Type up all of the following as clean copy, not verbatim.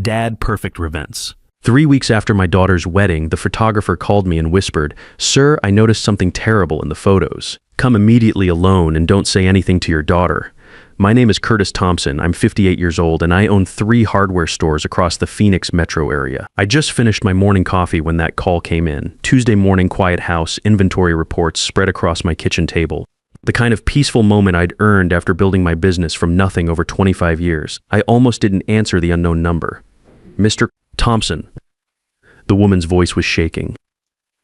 Dad Perfect Events. 3 weeks after my daughter's wedding, the photographer called me and whispered, "Sir, I noticed something terrible in the photos. Come immediately alone and don't say anything to your daughter." My name is Curtis Thompson. I'm 58 years old and I own 3 hardware stores across the Phoenix metro area. I just finished my morning coffee when that call came in. Tuesday morning quiet house, inventory reports spread across my kitchen table. The kind of peaceful moment I'd earned after building my business from nothing over 25 years. I almost didn't answer the unknown number. "Mr. Thompson." The woman's voice was shaking.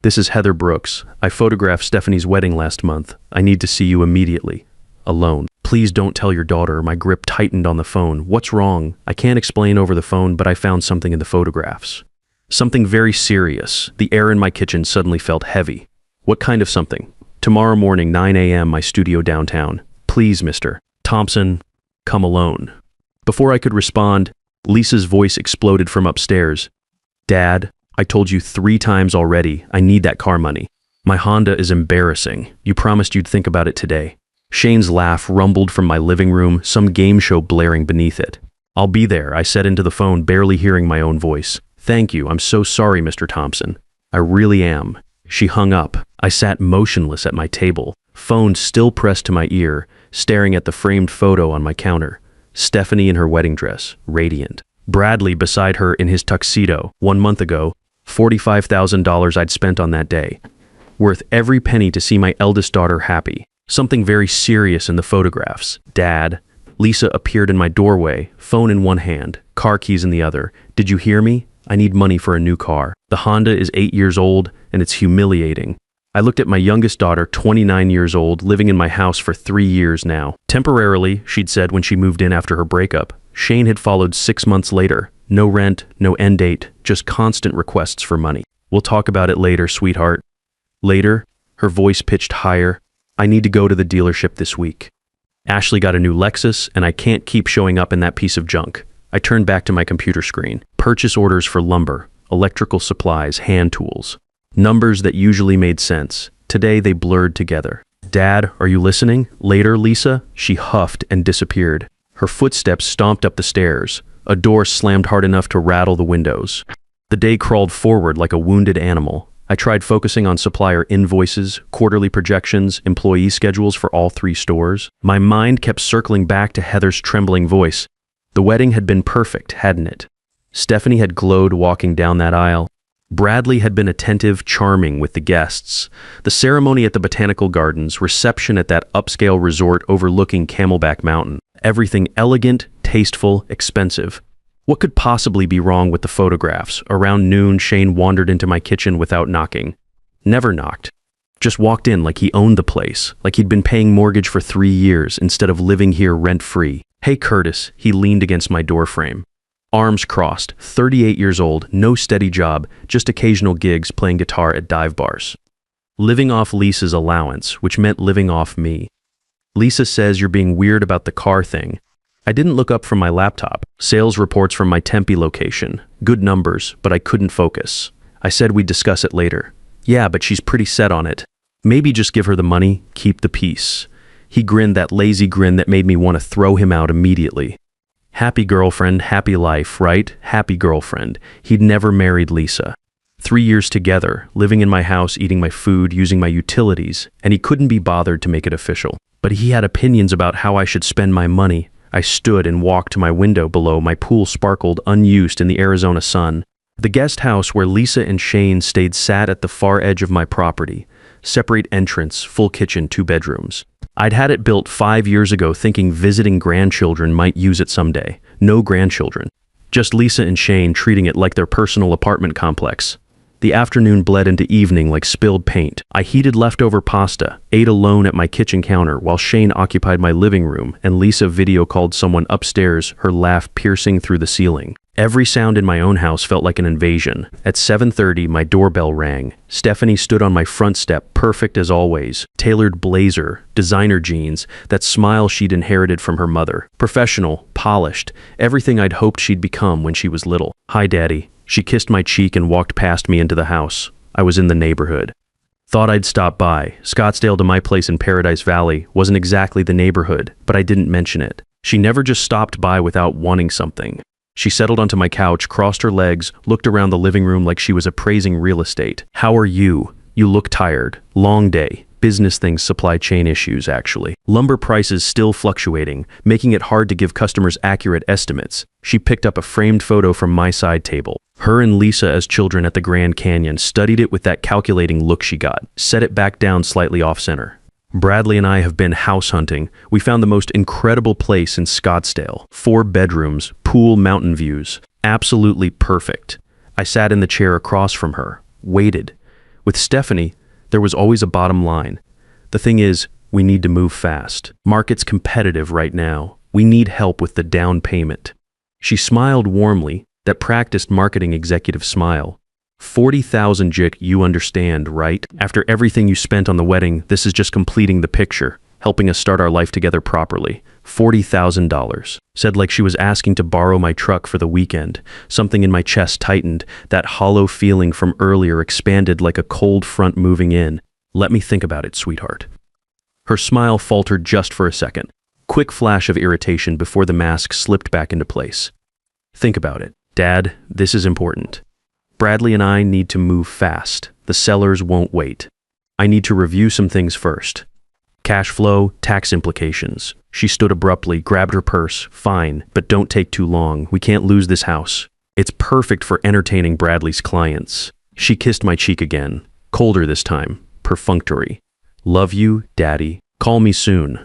"This is Heather Brooks. I photographed Stephanie's wedding last month. I need to see you immediately. Alone. Please don't tell your daughter." My grip tightened on the phone. "What's wrong?" "I can't explain over the phone, but I found something in the photographs. Something very serious." The air in my kitchen suddenly felt heavy. "What kind of something?" "Tomorrow morning, 9 a.m., my studio downtown. Please, Mr. Thompson, come alone." Before I could respond, Lisa's voice exploded from upstairs. "Dad, I told you 3 times already, I need that car money. My Honda is embarrassing. You promised you'd think about it today." Shane's laugh rumbled from my living room, some game show blaring beneath it. "I'll be there," I said into the phone, barely hearing my own voice. "Thank you, I'm so sorry, Mr. Thompson. I really am." She hung up. I sat motionless at my table, phone still pressed to my ear, staring at the framed photo on my counter. Stephanie in her wedding dress, radiant. Bradley beside her in his tuxedo. 1 month ago, $45,000 I'd spent on that day. Worth every penny to see my eldest daughter happy. Something very serious in the photographs. "Dad." Lisa appeared in my doorway, phone in one hand, car keys in the other. "Did you hear me? I need money for a new car. The Honda is 8 years old, and it's humiliating." I looked at my youngest daughter, 29 years old, living in my house for 3 years now. Temporarily, she'd said when she moved in after her breakup. Shane had followed 6 months later. No rent, no end date, just constant requests for money. "We'll talk about it later, sweetheart." Later, her voice pitched higher. "I need to go to the dealership this week. Ashley got a new Lexus, and I can't keep showing up in that piece of junk." I turned back to my computer screen. Purchase orders for lumber, electrical supplies, hand tools. Numbers that usually made sense. Today they blurred together. "Dad, are you listening?" "Later, Lisa." She huffed and disappeared. Her footsteps stomped up the stairs. A door slammed hard enough to rattle the windows. The day crawled forward like a wounded animal. I tried focusing on supplier invoices, quarterly projections, employee schedules for all 3 stores. My mind kept circling back to Heather's trembling voice. The wedding had been perfect, hadn't it? Stephanie had glowed walking down that aisle. Bradley had been attentive, charming with the guests. The ceremony at the Botanical Gardens, reception at that upscale resort overlooking Camelback Mountain. Everything elegant, tasteful, expensive. What could possibly be wrong with the photographs? Around noon, Shane wandered into my kitchen without knocking. Never knocked. Just walked in like he owned the place, like he'd been paying mortgage for 3 years instead of living here rent-free. "Hey, Curtis," he leaned against my doorframe. Arms crossed, 38 years old, no steady job, just occasional gigs playing guitar at dive bars. Living off Lisa's allowance, which meant living off me. "Lisa says you're being weird about the car thing." I didn't look up from my laptop. Sales reports from my Tempe location. Good numbers, but I couldn't focus. I said we'd discuss it later. "Yeah, but she's pretty set on it." "Maybe just give her the money, keep the peace." He grinned that lazy grin that made me want to throw him out immediately. Happy girlfriend, happy life, right? Happy girlfriend. He'd never married Lisa. 3 years together, living in my house, eating my food, using my utilities, and he couldn't be bothered to make it official. But he had opinions about how I should spend my money. I stood and walked to my window below. My pool sparkled unused in the Arizona sun. The guest house where Lisa and Shane stayed sat at the far edge of my property. Separate entrance, full kitchen, 2 bedrooms. I'd had it built 5 years ago thinking visiting grandchildren might use it someday. No grandchildren. Just Lisa and Shane treating it like their personal apartment complex. The afternoon bled into evening like spilled paint. I heated leftover pasta, ate alone at my kitchen counter while Shane occupied my living room and Lisa video called someone upstairs, her laugh piercing through the ceiling. Every sound in my own house felt like an invasion. At 7:30, my doorbell rang. Stephanie stood on my front step, perfect as always. Tailored blazer, designer jeans, that smile she'd inherited from her mother. Professional, polished, everything I'd hoped she'd become when she was little. "Hi, Daddy." She kissed my cheek and walked past me into the house. I was in the neighborhood. Thought I'd stop by. Scottsdale to my place in Paradise Valley wasn't exactly the neighborhood, but I didn't mention it. She never just stopped by without wanting something. She settled onto my couch, crossed her legs, looked around the living room like she was appraising real estate. "How are you? You look tired. Long day. Business things, supply chain issues, actually. Lumber prices still fluctuating, making it hard to give customers accurate estimates." She picked up a framed photo from my side table. Her and Lisa as children at the Grand Canyon, studied it with that calculating look she got, set it back down slightly off-center. "Bradley and I have been house hunting. We found the most incredible place in Scottsdale. 4 bedrooms, pool, mountain views. Absolutely perfect." I sat in the chair across from her, waited. With Stephanie, there was always a bottom line. "The thing is, we need to move fast. Market's competitive right now. We need help with the down payment." She smiled warmly, that practiced marketing executive smile. 40,000 Jick, you understand, right? After everything you spent on the wedding, this is just completing the picture, helping us start our life together properly. $40,000. Said like she was asking to borrow my truck for the weekend. Something in my chest tightened. That hollow feeling from earlier expanded like a cold front moving in. "Let me think about it, sweetheart." Her smile faltered just for a second. Quick flash of irritation before the mask slipped back into place. "Think about it. Dad, this is important. Bradley and I need to move fast. The sellers won't wait. I need to review some things first. Cash flow, tax implications." She stood abruptly, grabbed her purse. "Fine, but don't take too long. We can't lose this house. It's perfect for entertaining Bradley's clients." She kissed my cheek again, colder this time, perfunctory. "Love you, Daddy. Call me soon."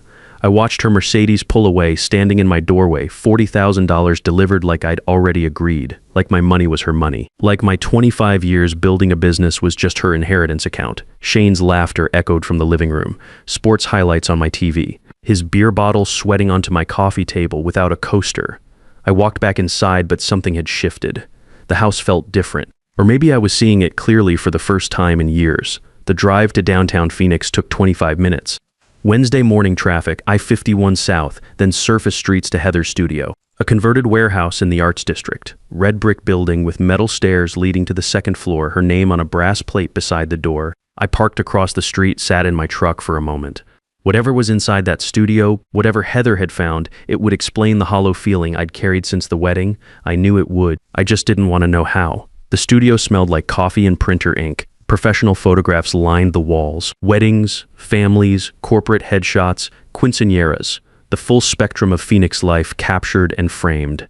I watched her Mercedes pull away, standing in my doorway, $40,000 delivered like I'd already agreed, like my money was her money, like my 25 years building a business was just her inheritance account. Shane's laughter echoed from the living room, sports highlights on my TV, his beer bottle sweating onto my coffee table without a coaster. I walked back inside, but something had shifted. The house felt different, or maybe I was seeing it clearly for the first time in years. The drive to downtown Phoenix took 25 minutes. Wednesday morning traffic, I-51 South, then surface streets to Heather's studio. A converted warehouse in the Arts District. Red brick building with metal stairs leading to the second floor, her name on a brass plate beside the door. I parked across the street, sat in my truck for a moment. Whatever was inside that studio, whatever Heather had found, it would explain the hollow feeling I'd carried since the wedding. I knew it would. I just didn't want to know how. The studio smelled like coffee and printer ink. Professional photographs lined the walls. Weddings, families, corporate headshots, quinceañeras. The full spectrum of Phoenix life captured and framed.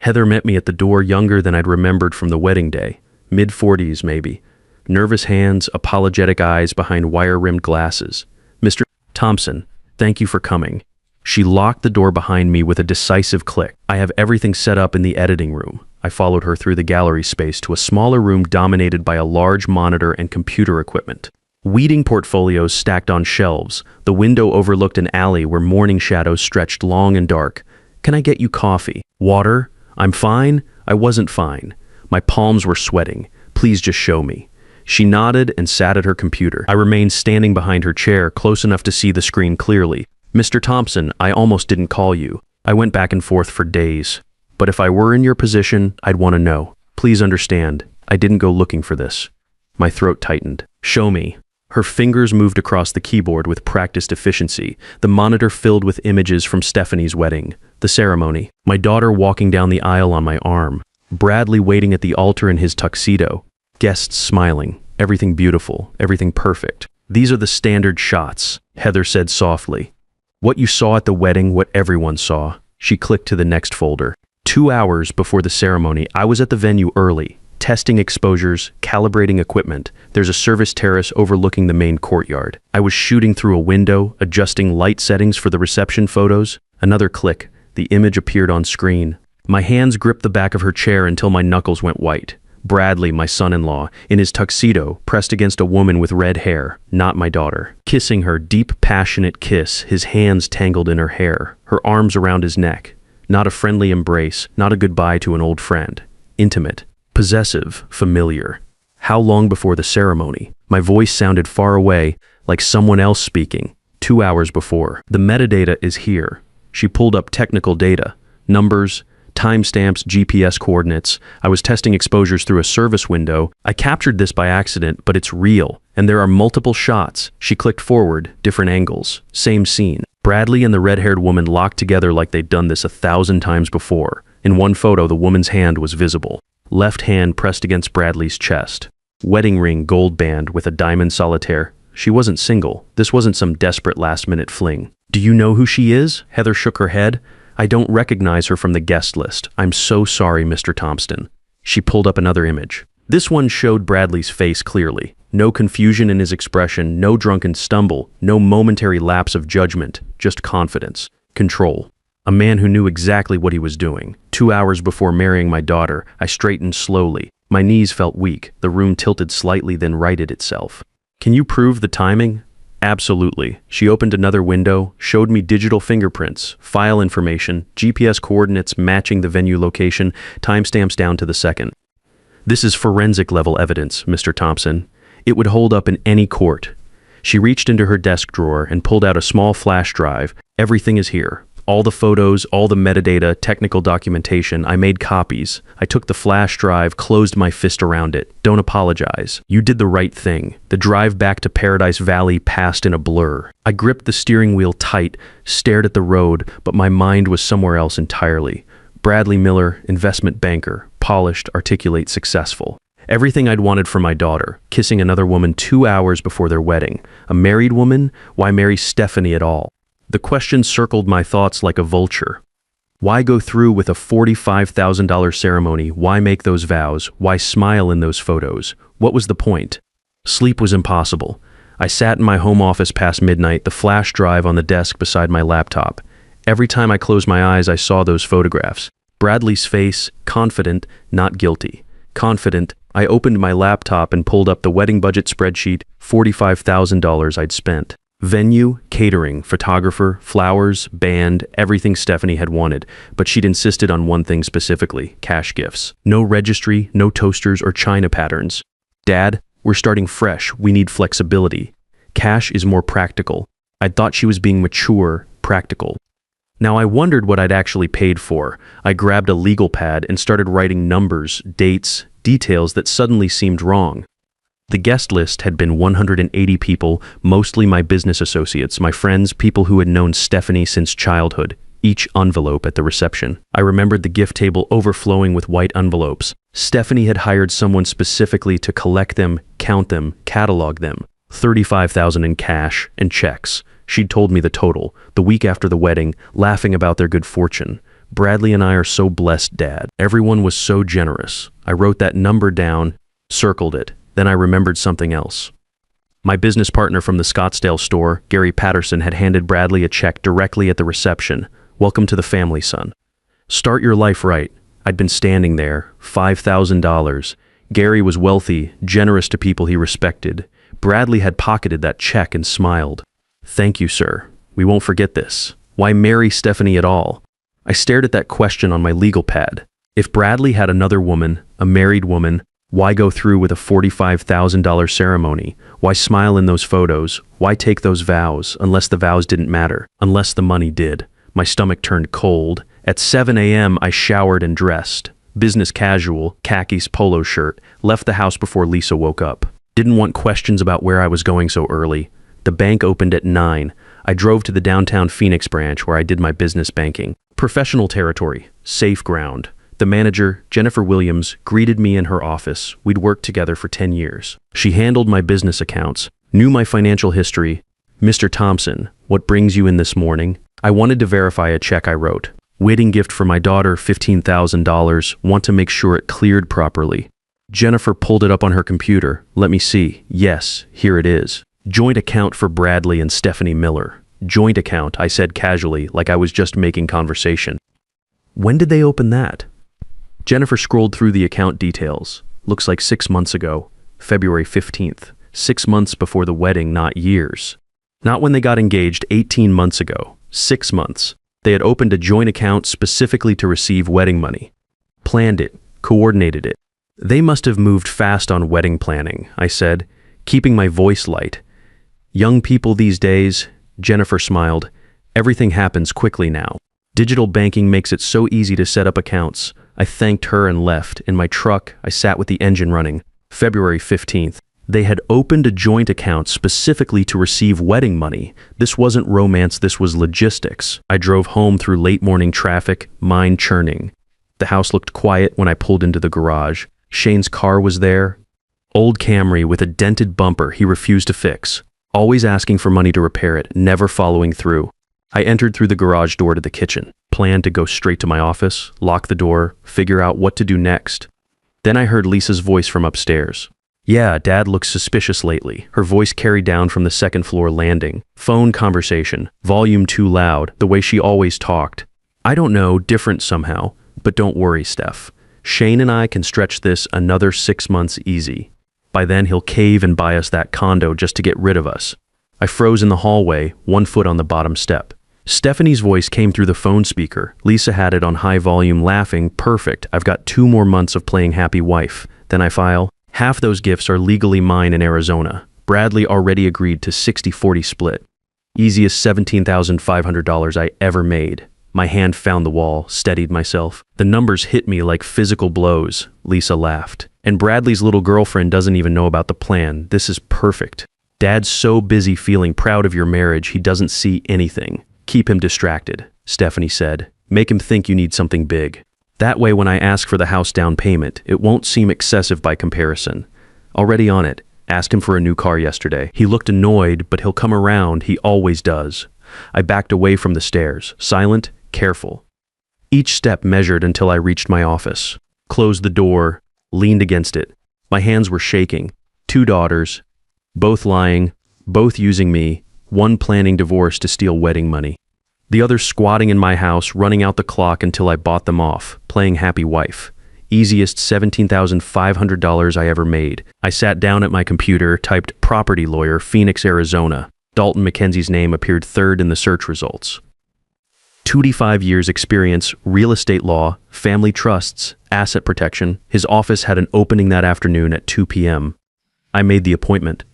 Heather met me at the door, younger than I'd remembered from the wedding day. Mid-40s, maybe. Nervous hands, apologetic eyes behind wire-rimmed glasses. "Mr. Thompson, thank you for coming." She locked the door behind me with a decisive click. "I have everything set up in the editing room." I followed her through the gallery space to a smaller room dominated by a large monitor and computer equipment. Weeding portfolios stacked on shelves. The window overlooked an alley where morning shadows stretched long and dark. "Can I get you coffee? Water? I'm fine." I wasn't fine. My palms were sweating. "Please just show me." She nodded and sat at her computer. I remained standing behind her chair, close enough to see the screen clearly. "Mr. Thompson, I almost didn't call you. I went back and forth for days. But if I were in your position, I'd want to know. Please understand, I didn't go looking for this." My throat tightened. "Show me." Her fingers moved across the keyboard with practiced efficiency, the monitor filled with images from Stephanie's wedding, the ceremony, my daughter walking down the aisle on my arm, Bradley waiting at the altar in his tuxedo, guests smiling, everything beautiful, everything perfect. "These are the standard shots," Heather said softly. "What you saw at the wedding, what everyone saw." She clicked to the next folder. 2 hours before the ceremony, I was at the venue early, testing exposures, calibrating equipment. There's a service terrace overlooking the main courtyard. I was shooting through a window, adjusting light settings for the reception photos. Another click. The image appeared on screen. My hands gripped the back of her chair until my knuckles went white. Bradley, my son-in-law, in his tuxedo, pressed against a woman with red hair, not my daughter. Kissing her, deep, passionate kiss, his hands tangled in her hair, her arms around his neck. Not a friendly embrace, not a goodbye to an old friend. Intimate, possessive, familiar. How long before the ceremony? My voice sounded far away, like someone else speaking. 2 hours before. The metadata is here. She pulled up technical data. Numbers, timestamps, GPS coordinates. I was testing exposures through a service window. I captured this by accident, but it's real. And there are multiple shots. She clicked forward, different angles. Same scene. Bradley and the red-haired woman locked together like they'd done this 1,000 times before. In one photo, the woman's hand was visible. Left hand pressed against Bradley's chest. Wedding ring, gold band with a diamond solitaire. She wasn't single. This wasn't some desperate last-minute fling. "Do you know who she is?" Heather shook her head. "I don't recognize her from the guest list. I'm so sorry, Mr. Thompson." She pulled up another image. This one showed Bradley's face clearly. No confusion in his expression, no drunken stumble, no momentary lapse of judgment, just confidence, control. A man who knew exactly what he was doing. 2 hours before marrying my daughter, I straightened slowly. My knees felt weak. The room tilted slightly, then righted itself. "Can you prove the timing?" "Absolutely." She opened another window, showed me digital fingerprints, file information, GPS coordinates matching the venue location, timestamps down to the second. "This is forensic level evidence, Mr. Thompson. It would hold up in any court." She reached into her desk drawer and pulled out a small flash drive. "Everything is here. All the photos, all the metadata, technical documentation. I made copies. I took the flash drive, closed my fist around it. Don't apologize. You did the right thing." The drive back to Paradise Valley passed in a blur. I gripped the steering wheel tight, stared at the road, but my mind was somewhere else entirely. Bradley Miller, investment banker, polished, articulate, successful. Everything I'd wanted for my daughter, kissing another woman 2 hours before their wedding. A married woman? Why marry Stephanie at all? The question circled my thoughts like a vulture. Why go through with a $45,000 ceremony? Why make those vows? Why smile in those photos? What was the point? Sleep was impossible. I sat in my home office past midnight, the flash drive on the desk beside my laptop. Every time I closed my eyes, I saw those photographs. Bradley's face, confident, not guilty. Confident, I opened my laptop and pulled up the wedding budget spreadsheet, $45,000 I'd spent. Venue, catering, photographer, flowers, band, everything Stephanie had wanted, but she'd insisted on one thing specifically, cash gifts. No registry, no toasters or china patterns. "Dad, we're starting fresh. We need flexibility. Cash is more practical." I'd thought she was being mature, practical. Now I wondered what I'd actually paid for. I grabbed a legal pad and started writing numbers, dates, details that suddenly seemed wrong. The guest list had been 180 people, mostly my business associates, my friends, people who had known Stephanie since childhood, each envelope at the reception. I remembered the gift table overflowing with white envelopes. Stephanie had hired someone specifically to collect them, count them, catalog them. $35,000 in cash and checks. She'd told me the total, the week after the wedding, laughing about their good fortune. "Bradley and I are so blessed, Dad. Everyone was so generous." I wrote that number down, circled it. Then I remembered something else. My business partner from the Scottsdale store, Gary Patterson, had handed Bradley a check directly at the reception. "Welcome to the family, son. Start your life right." I'd been standing there, $5,000. Gary was wealthy, generous to people he respected. Bradley had pocketed that check and smiled. "Thank you, sir. We won't forget this. Why marry Stephanie at all?" I stared at that question on my legal pad. If Bradley had another woman, a married woman, why go through with a $45,000 ceremony? Why smile in those photos? Why take those vows, unless the vows didn't matter, unless the money did? My stomach turned cold. At 7 a.m., I showered and dressed. Business casual, khakis, polo shirt, left the house before Lisa woke up. Didn't want questions about where I was going so early. The bank opened at 9. I drove to the downtown Phoenix branch where I did my business banking. Professional territory, safe ground. The manager, Jennifer Williams, greeted me in her office. We'd worked together for 10 years. She handled my business accounts, knew my financial history. "Mr. Thompson, what brings you in this morning?" I wanted to verify a check I wrote. "Wedding gift for my daughter, $15,000. Want to make sure it cleared properly." Jennifer pulled it up on her computer. "Let me see. Yes, here it is. Joint account for Bradley and Stephanie Miller." "Joint account," I said casually, like I was just making conversation. "When did they open that?" Jennifer scrolled through the account details. "Looks like 6 months ago, February 15th. 6 months before the wedding, not years. Not when they got engaged 18 months ago. 6 months. They had opened a joint account specifically to receive wedding money. Planned it, coordinated it. They must have moved fast on wedding planning," I said, keeping my voice light. "Young people these days," Jennifer smiled. "Everything happens quickly now. Digital banking makes it so easy to set up accounts." I thanked her and left. In my truck, I sat with the engine running. February 15th. They had opened a joint account specifically to receive wedding money. This wasn't romance, this was logistics. I drove home through late morning traffic, mind churning. The house looked quiet when I pulled into the garage. Shane's car was there. Old Camry with a dented bumper he refused to fix. Always asking for money to repair it, never following through. I entered through the garage door to the kitchen, planned to go straight to my office, lock the door, figure out what to do next. Then I heard Lisa's voice from upstairs. Yeah, Dad looks suspicious lately. Her voice carried down from the second floor landing. Phone conversation, volume too loud, the way she always talked. I don't know, different somehow. But don't worry, Steph. Shane and I can stretch this another 6 months easy. By then he'll cave and buy us that condo just to get rid of us. I froze in the hallway, 1 foot on the bottom step. Stephanie's voice came through the phone speaker. Lisa had it on high volume, laughing. Perfect. I've got 2 more months of playing happy wife. Then I file. Half those gifts are legally mine in Arizona. Bradley already agreed to 60-40 split. Easiest $17,500 I ever made. My hand found the wall, steadied myself. The numbers hit me like physical blows. Lisa laughed. And Bradley's little girlfriend doesn't even know about the plan. This is perfect. Dad's so busy feeling proud of your marriage, he doesn't see anything. Keep him distracted, Stephanie said. Make him think you need something big. That way when I ask for the house down payment, it won't seem excessive by comparison. Already on it. Asked him for a new car yesterday. He looked annoyed, but he'll come around. He always does. I backed away from the stairs, silent, careful. Each step measured until I reached my office. Closed the door, leaned against it. My hands were shaking. 2 daughters, both lying, both using me, one planning divorce to steal wedding money. The other squatting in my house, running out the clock until I bought them off, playing happy wife. Easiest $17,500 I ever made. I sat down at my computer, typed property lawyer, Phoenix, Arizona. Dalton McKenzie's name appeared 3rd in the search results. 25 years experience, real estate law, family trusts, asset protection. His office had an opening that afternoon at 2 p.m. I made the appointment.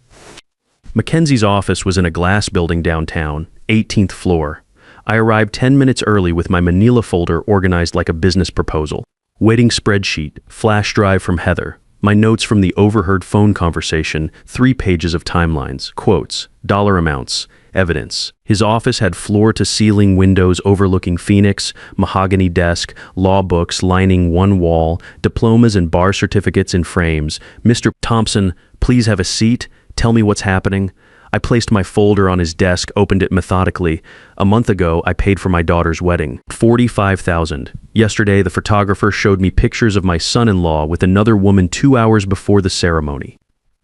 McKenzie's office was in a glass building downtown, 18th floor. I arrived 10 minutes early with my manila folder organized like a business proposal. Waiting spreadsheet, flash drive from Heather. My notes from the overheard phone conversation, 3 pages of timelines, quotes, dollar amounts, evidence. His office had floor-to-ceiling windows overlooking Phoenix, mahogany desk, law books lining one wall, diplomas and bar certificates in frames. Mr. Thompson, please have a seat. Tell me what's happening. I placed my folder on his desk, opened it methodically. A month ago, I paid for my daughter's wedding. $45,000. Yesterday, the photographer showed me pictures of my son-in-law with another woman 2 hours before the ceremony.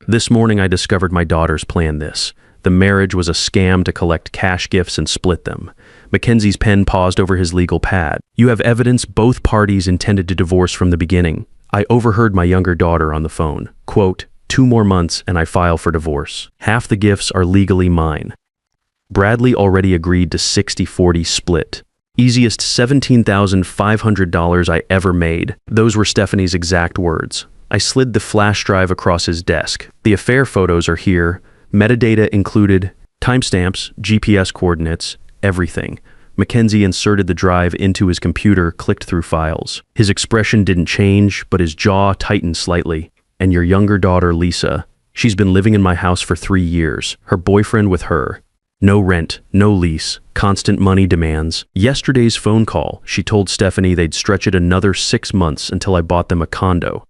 This morning, I discovered my daughters planned this. The marriage was a scam to collect cash gifts and split them. Mackenzie's pen paused over his legal pad. You have evidence both parties intended to divorce from the beginning. I overheard my younger daughter on the phone. Quote, 2 more months and I file for divorce. Half the gifts are legally mine. Bradley already agreed to 60-40 split. Easiest $17,500 I ever made. Those were Stephanie's exact words. I slid the flash drive across his desk. The affair photos are here. Metadata included timestamps, GPS coordinates, everything. Mackenzie inserted the drive into his computer, clicked through files. His expression didn't change, but his jaw tightened slightly. And your younger daughter, Lisa, she's been living in my house for 3 years. Her boyfriend with her. No rent, no lease, constant money demands. Yesterday's phone call, she told Stephanie they'd stretch it another 6 months until I bought them a condo.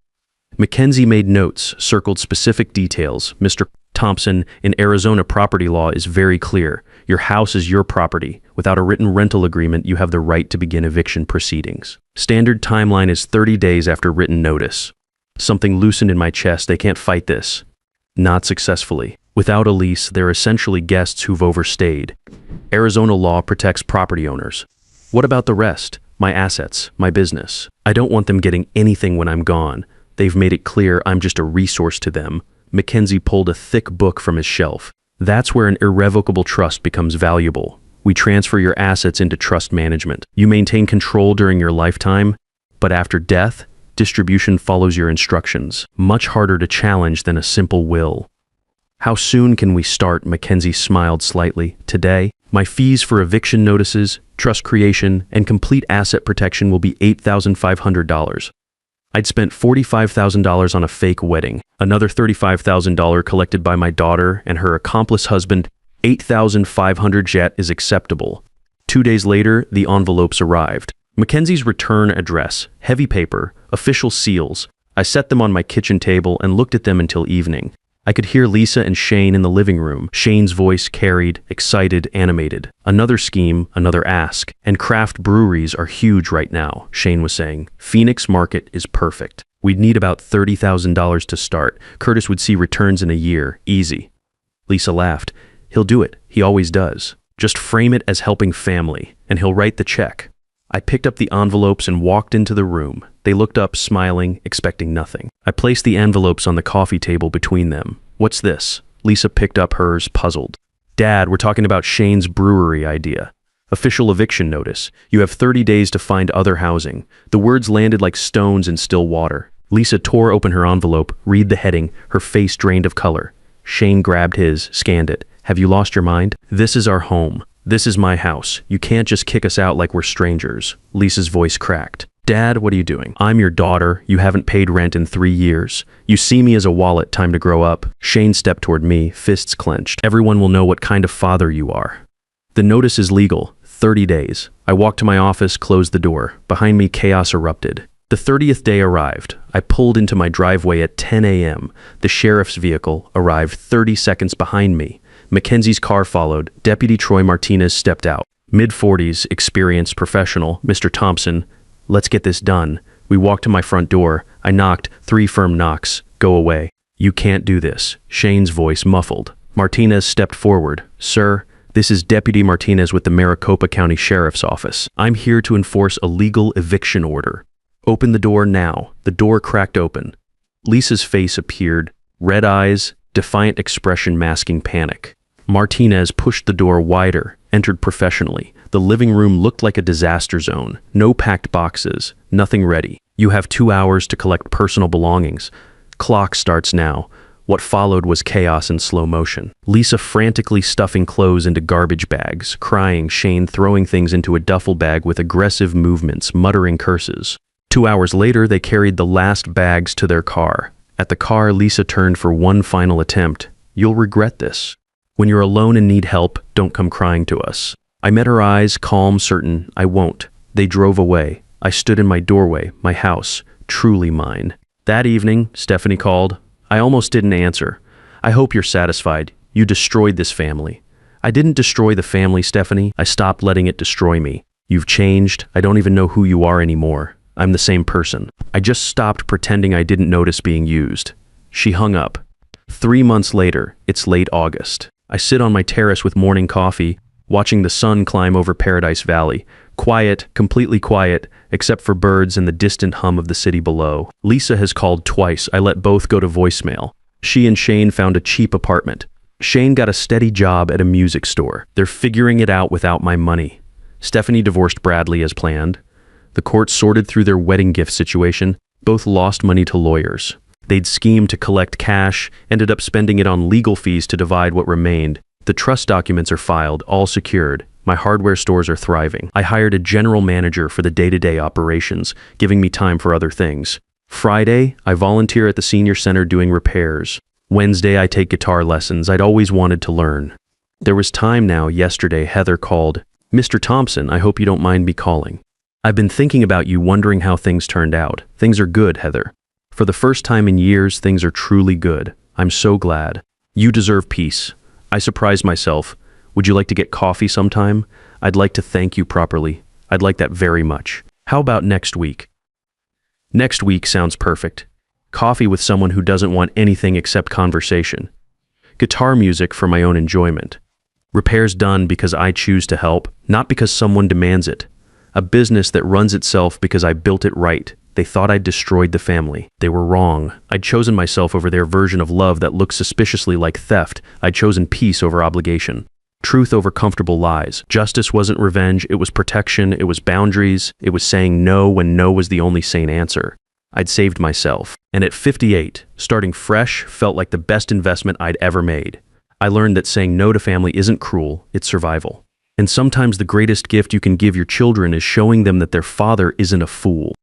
Mackenzie made notes, circled specific details. Mr. Thompson, in Arizona property law is very clear. Your house is your property. Without a written rental agreement, you have the right to begin eviction proceedings. Standard timeline is 30 days after written notice. Something loosened in my chest. They can't fight this. Not successfully. Without a lease, they're essentially guests who've overstayed. Arizona law protects property owners. What about the rest? My assets, my business. I don't want them getting anything when I'm gone. They've made it clear I'm just a resource to them. Mackenzie pulled a thick book from his shelf. That's where an irrevocable trust becomes valuable. We transfer your assets into trust management. You maintain control during your lifetime, but after death, distribution follows your instructions. Much harder to challenge than a simple will. How soon can we start? Mackenzie smiled slightly. Today, my fees for eviction notices, trust creation, and complete asset protection will be $8,500. I'd spent $45,000 on a fake wedding, another $35,000 collected by my daughter and her accomplice husband. 8,500 yet is acceptable. 2 days later, the envelopes arrived. Mackenzie's return address, heavy paper, official seals. I set them on my kitchen table and looked at them until evening. I could hear Lisa and Shane in the living room. Shane's voice carried, excited, animated. Another scheme, another ask. And craft breweries are huge right now, Shane was saying. Phoenix market is perfect. We'd need about $30,000 to start. Curtis would see returns in a year, easy. Lisa laughed. He'll do it. He always does. Just frame it as helping family, and he'll write the check. I picked up the envelopes and walked into the room. They looked up, smiling, expecting nothing. I placed the envelopes on the coffee table between them. What's this? Lisa picked up hers, puzzled. Dad, we're talking about Shane's brewery idea. Official eviction notice. You have 30 days to find other housing. The words landed like stones in still water. Lisa tore open her envelope, read the heading, her face drained of color. Shane grabbed his, scanned it. Have you lost your mind? This is our home. This is my house. You can't just kick us out like we're strangers. Lisa's voice cracked. Dad, what are you doing? I'm your daughter. You haven't paid rent in 3 years. You see me as a wallet, time to grow up. Shane stepped toward me, fists clenched. Everyone will know what kind of father you are. The notice is legal. 30 days. I walked to my office, closed the door. Behind me, chaos erupted. The 30th day arrived. I pulled into my driveway at 10 a.m. The sheriff's vehicle arrived 30 seconds behind me. Mackenzie's car followed. Deputy Troy Martinez stepped out. Mid-40s, experienced professional, Mr. Thompson. Let's get this done. We walked to my front door. I knocked, 3 firm knocks. Go away. You can't do this. Shane's voice muffled. Martinez stepped forward. Sir, this is Deputy Martinez with the Maricopa County Sheriff's Office. I'm here to enforce a legal eviction order. Open the door now. The door cracked open. Lisa's face appeared. Red eyes, defiant expression masking panic. Martinez pushed the door wider, entered professionally. The living room looked like a disaster zone. No packed boxes, nothing ready. You have 2 hours to collect personal belongings. Clock starts now. What followed was chaos in slow motion. Lisa frantically stuffing clothes into garbage bags, crying, Shane throwing things into a duffel bag with aggressive movements, muttering curses. 2 hours later, they carried the last bags to their car. At the car, Lisa turned for one final attempt. You'll regret this. When you're alone and need help, don't come crying to us. I met her eyes, calm, certain, I won't. They drove away. I stood in my doorway, my house, truly mine. That evening, Stephanie called. I almost didn't answer. I hope you're satisfied. You destroyed this family. I didn't destroy the family, Stephanie. I stopped letting it destroy me. You've changed. I don't even know who you are anymore. I'm the same person. I just stopped pretending I didn't notice being used. She hung up. 3 months later, it's late August. I sit on my terrace with morning coffee, watching the sun climb over Paradise Valley. Quiet, completely quiet, except for birds and the distant hum of the city below. Lisa has called twice. I let both go to voicemail. She and Shane found a cheap apartment. Shane got a steady job at a music store. They're figuring it out without my money. Stephanie divorced Bradley as planned. The court sorted through their wedding gift situation. Both lost money to lawyers. They'd schemed to collect cash, ended up spending it on legal fees to divide what remained. The trust documents are filed, all secured. My hardware stores are thriving. I hired a general manager for the day-to-day operations, giving me time for other things. Friday, I volunteer at the senior center doing repairs. Wednesday, I take guitar lessons. I'd always wanted to learn. There was time now. Yesterday, Heather called. Mr. Thompson, I hope you don't mind me calling. I've been thinking about you, wondering how things turned out. Things are good, Heather. For the first time in years, things are truly good. I'm so glad. You deserve peace. I surprised myself. Would you like to get coffee sometime? I'd like to thank you properly. I'd like that very much. How about next week? Next week sounds perfect. Coffee with someone who doesn't want anything except conversation. Guitar music for my own enjoyment. Repairs done because I choose to help, not because someone demands it. A business that runs itself because I built it right. They thought I'd destroyed the family. They were wrong. I'd chosen myself over their version of love that looked suspiciously like theft. I'd chosen peace over obligation. Truth over comfortable lies. Justice wasn't revenge, it was protection, it was boundaries, it was saying no when no was the only sane answer. I'd saved myself. And at 58, starting fresh felt like the best investment I'd ever made. I learned that saying no to family isn't cruel, it's survival. And sometimes the greatest gift you can give your children is showing them that their father isn't a fool.